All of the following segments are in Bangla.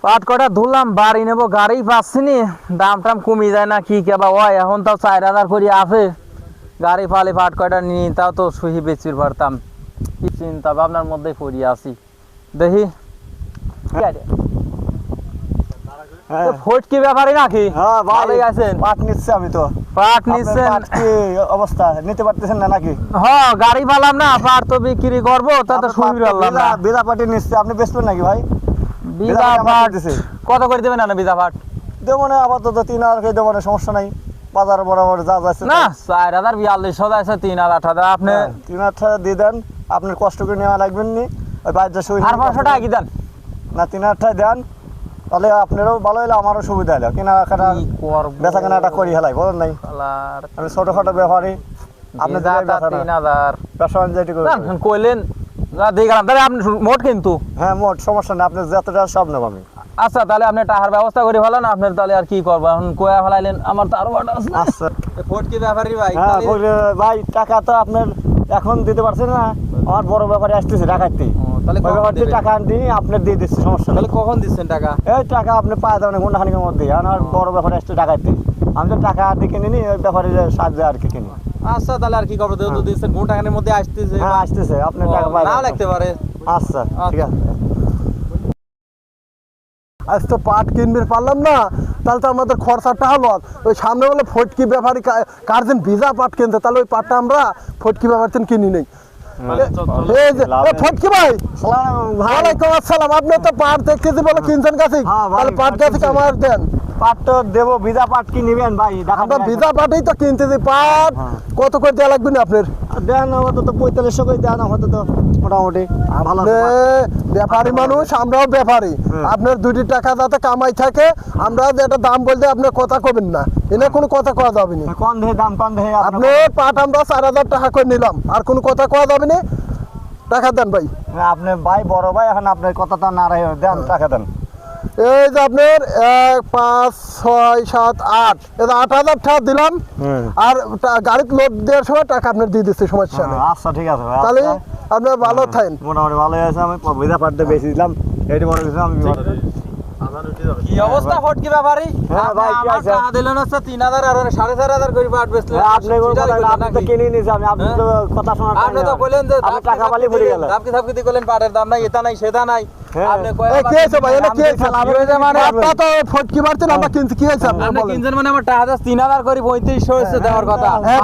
পাট কটা ধুলাম বাড়ি নেবো, গাড়ি পাচ্ছি নি, দাম টাম কমে যায় না কি কেবা হয়, এখন তাও 4000 করে আছে। গাড়ি ফালে পাট কটা নিয়ে তাও তো সহি বেচির পারতাম। কি চিন্তা ভাবনার মধ্যে পড়ি আছি, দেখি ফটকি ব্যাপারই নাকি? হ্যাঁ ভাই, ভালোই আছেন? পাট নিচ্ছে আমি তো। পাট আপনার নিচ্ছেন? পাট কি অবস্থা, নিতে পারতেছেন না নাকি? হ্যাঁ, গাড়ি ফালাম না, পাট তো বিক্রি করবো, তা তো সুবিধা হলাম না। বিদা পাটি নিচ্ছে, আপনি বেচবেন নাকি ভাই? বিঘা পাট কত করে দেবেন না বিঘা পাট? দেবো না আপাতত 3000 করে দেবো না, সমস্যা নাই। বাজার বরাবর যা যাচ্ছে না 4042 আছে, 3000 আপনি 3000 টাকা দিয়ে দেন। আপনার কষ্ট করে নেওয়া লাগবেন নি, ওই বাইরে সই আর 500 টাকা কি দেন? না 3000 টাকা দেন, তাহলে আপনারও ভালো হলো, আমারও সুবিধা হলো। কেনাকাটা কি করব, বেচা কেনাটা করি হেলাই, বলেন নাই? শালার আমি ছোটখাটো ব্যাপারী, আপনি বিঘা তা 3000 ব্যবসা বাণিজ্য করি। জান কইলেন যা দিয়ে গেলাম, তাহলে আপনি মোট কিন্তু। হ্যাঁ মোট সমস্যা নেই, আপনি যতটা সব নেব আমি। আচ্ছা তাহলে আপনি টাকার ব্যবস্থা করে ফেলান, আপনার তাহলে আর কি করবো, এখন কয়া ফেলাইলেন, আমার তো আরো বাটা আছে। আচ্ছা ফটকি ব্যাপারী ভাই, হ্যাঁ ভাই, টাকা তো আপনার এখন দিতে পারছেন না, আমার বড় ব্যাপারে আসতেছে ঢাকাতে। তাহলে ওই ব্যাপারটি টাকা দিয়ে আপনার দিয়ে দিচ্ছি, সমস্যা নেই। তাহলে কখন দিচ্ছেন টাকা? এই টাকা আপনি পায়ে দেবেন ঘন্টাখানিকের মধ্যে। আমার বড় ব্যাপারে আসছে ঢাকাতে, আমি তো টাকা আর দিয়ে কিনে নি, ওই ব্যাপারে সাহায্যে আর কি কিনি। আচ্ছা তাহলে আর কি করবো, যেহেতু দিচ্ছেন ঘন্টাখানের মধ্যে আসতেছে। হ্যাঁ আসতেছে, আপনার টাকা পায়ে না দেবেন। লাগতে পারে। আচ্ছা ঠিক আছে। আজ তো পাট কিনবে পারলাম না, তাহলে তো আমাদের খরচাটা হলো। ওই সামনে বলে ফটকি ব্যাপারী কার্জেন ভিজা পাট কিনতে, তাহলে ওই পাটটা আমরা ফটকি ব্যাপারী কিনি নেই। এই যে ফটকি ভাই, ওয়ালাইকুম আসসালাম। আপনি তো পাট দেখতেছি বলে কিনছেন কাছে, হ্যাঁ ভাই, তাহলে পাট পাট কাছে কিনছি। আমার দেন। পাট তো দেবো, ভিজা পাট কি নেবেন ভাই? আমরা ভিজা পাটেই তো কিনতেছি। পাট কত করে দেওয়া লাগবে না আপনার? দেন আমাদের তো 4500 করে দেন, আমাদের তো মোটামুটি ভালো আপনি ব্যাপারী মানুষ, আমরাও ব্যাপারী। আপনার 2 টাকা যাতে কামাই থাকে, আমরা যেটা দাম বলতে আপনার কথা কবেন না, এনে কোনো কথা কওয়া যাবে না। কম দেহে দাম, কম দেহে আপনি পাট আমরা 4000 টাকা করে নিলাম, আর কোনো কথা কওয়া যাবে না। টাকা দেন ভাই। আপনি ভাই বড় ভাই, এখন আপনার কথা তো না রাখে দেন, টাকা দেন। এই যে আপনার 1 5 6 7 8, এটা 8000 টাকা দিলাম। আর গাড়িতে লোড দেওয়ার সময় টাকা আপনার দিয়ে দিচ্ছি, সমস্যা নেই। আচ্ছা ঠিক আছে ভাই, তাহলে আচ্ছা। আপনার ভালো থাকেন। মোটামুটি ভালোই আছে। আমি ভিজা পাটটা বেশি দিলাম, এইটি মনে করছিলাম আমি কি অবস্থা ফটকি ব্যাপারী? হ্যাঁ ভাই, কি আমার আছে? টাকা দিলেন হচ্ছে 3000 আর 4500 করে পাট বেচলেন। আপনি কোনো কথা না, আপনি তো কিনে নিয়েছি, আমি আপনি তো কথা শোনার আপনি তো কইলেন যে আপনি টাকা পালি ভরে গেল। আপনি সবকিছু কইলেন পাটের দাম নাই, এটা নাই সেটা নাই। হ্যাঁ। আপনি কয় এই কি হয়েছে ভাই, এটা কি হয়েছে? আমি হয়েছে মানে পাটটা তো ফটকি মারতেন, আমরা কিনছি, কি হয়েছে আপনার আপনি বলেন? কিনছেন মানে আমার টাকা 3000 করে 3500 হচ্ছে দেওয়ার কথা। হ্যাঁ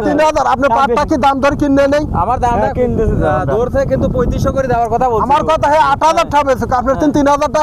3000, আপনার পাটটা কি দাম ধরে কিনে নেই? আমার দামটা হ্যাঁ, কিনতেছে দামটা। দূর থেকে কিন্তু 3500 করে দেওয়ার কথা বলছি। আমার কথা হ্যাঁ 8000 টাকা বেচুক, আপনার 3000 টাকা